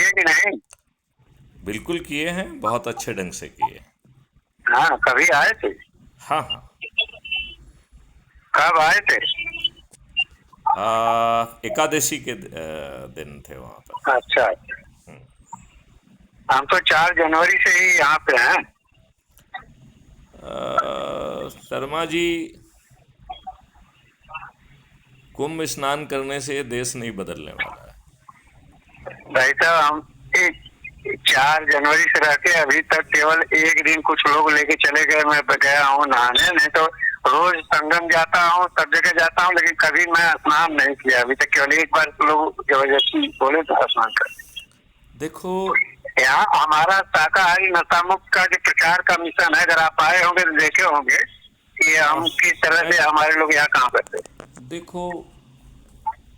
किए कि नहीं? बिल्कुल किए हैं, बहुत अच्छे ढंग से किए। हाँ, कभी आए थे? हाँ हाँ। कब आए थे? एकादशी के दिन थे वहाँ पर। अच्छा अच्छा। हम तो 4 जनवरी से ही यहाँ पे हैं। शर्मा जी, कुंभ स्नान करने से ये देश नहीं बदलने वाला है। भाई साहब, हम 4 जनवरी से रहते अभी तक केवल एक दिन कुछ लोग लेके चले गए, मैं गया हूँ नहाने, नहीं तो रोज संगम जाता हूँ, सब जगह जाता हूँ, लेकिन कभी मैं स्नान नहीं किया अभी तक। केवल एक बार लोग जबरदस्ती बोले तो स्नान कर। देखो, यहाँ हमारा शाकाहारी नशा मुक्त का जो प्रचार का मिशन है, अगर आप आए होंगे तो देखे होंगे कि हम किस तरह से हमारे लोग यहाँ काम करते हैं। देखो,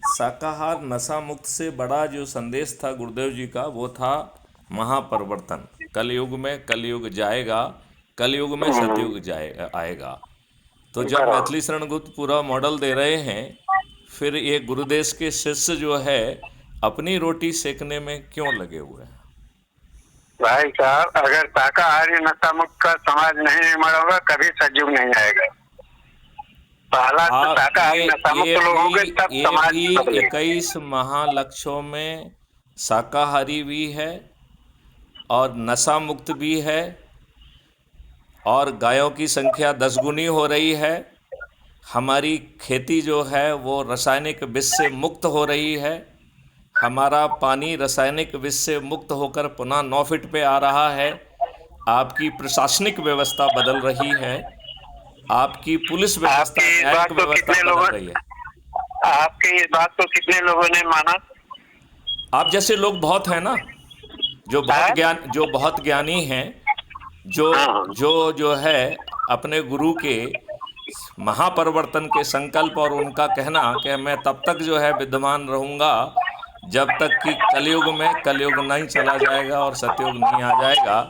शाकाहार नशा मुक्त से बड़ा जो संदेश था गुरुदेव जी का, वो था महापरिवर्तन। कलयुग में कलयुग जाएगा, कलयुग में सतयुग जाएगा आएगा। तो जब बराबर। मैथिली शरण गुप्त पूरा मॉडल दे रहे हैं, फिर ये गुरुदेव के शिष्य जो है अपनी रोटी सेकने में क्यों लगे हुए हैं? भाई साहब, अगर शाकाहारी नशा मुक्त का समाज नहीं निर्माण होगा, कभी सतयुग नहीं आएगा। पहला तो आप शाकाहारी नशा मुक्त लोग होंगे, तब ये समाज भी बदलेगा। 21 महालक्ष्यों में शाकाहारी भी है और नशा मुक्त भी है, और गायों की संख्या 10 गुनी हो रही है। हमारी खेती जो है वो रासायनिक विष से मुक्त हो रही है। हमारा पानी रासायनिक विष से मुक्त होकर पुनः 9 फीट पे आ रहा है। आपकी प्रशासनिक व्यवस्था बदल रही है, आपकी पुलिस व्यवस्था, आपकी इस बात न्यायिक को व्यवस्था कितने लोगों बदल रही है। आपकी इस बात को कितने लोगों ने माना आप जैसे लोग बहुत हैं ना, है? जो बहुत ज्ञानी हैं, जो हाँ। जो जो है अपने गुरु के महापरिवर्तन के संकल्प और उनका कहना कि मैं तब तक जो है विद्यमान रहूंगा जब तक कि कलयुग नहीं चला जाएगा और सतयुग नहीं आ जाएगा।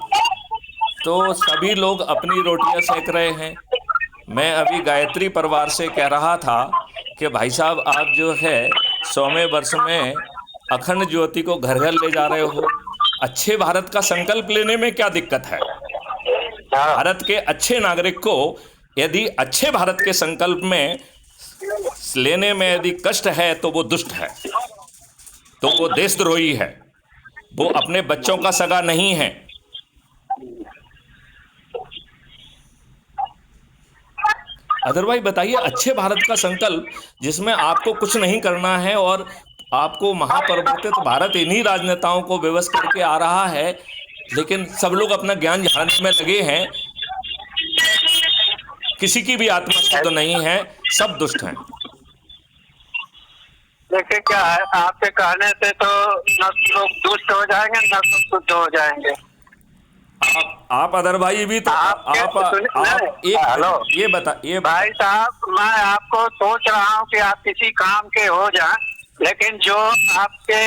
तो सभी लोग अपनी रोटियां सेक रहे हैं। मैं अभी गायत्री परिवार से कह रहा था कि भाई साहब, आप जो है 100वें वर्ष में अखंड ज्योति को घर घर ले जा रहे हो। अच्छे भारत का संकल्प लेने में क्या दिक्कत है? हाँ। भारत के अच्छे नागरिक को यदि अच्छे भारत के संकल्प में लेने में यदि कष्ट है तो वो दुष्ट है, तो वो देशद्रोही है, वो अपने बच्चों का सगा नहीं है। अदरवाइज बताइए, अच्छे भारत का संकल्प जिसमें आपको कुछ नहीं करना है और आपको महापरिवर्तित भारत इन्हीं राजनेताओं को विवश करके आ रहा है, लेकिन सब लोग अपना ज्ञान झाड़ने में लगे हैं। किसी की भी आत्मा शुद्ध नहीं है, सब दुष्ट हैं। देखिए क्या है, आपके कहने से तो न लोग दुष्ट हो जाएंगे, न तो शुद्ध हो जाएंगे। आप अदर भाई भी तो आप एक हेलो ये भाई साहब, मैं आपको सोच रहा हूँ कि आप किसी काम के हो जाएं, लेकिन जो आपके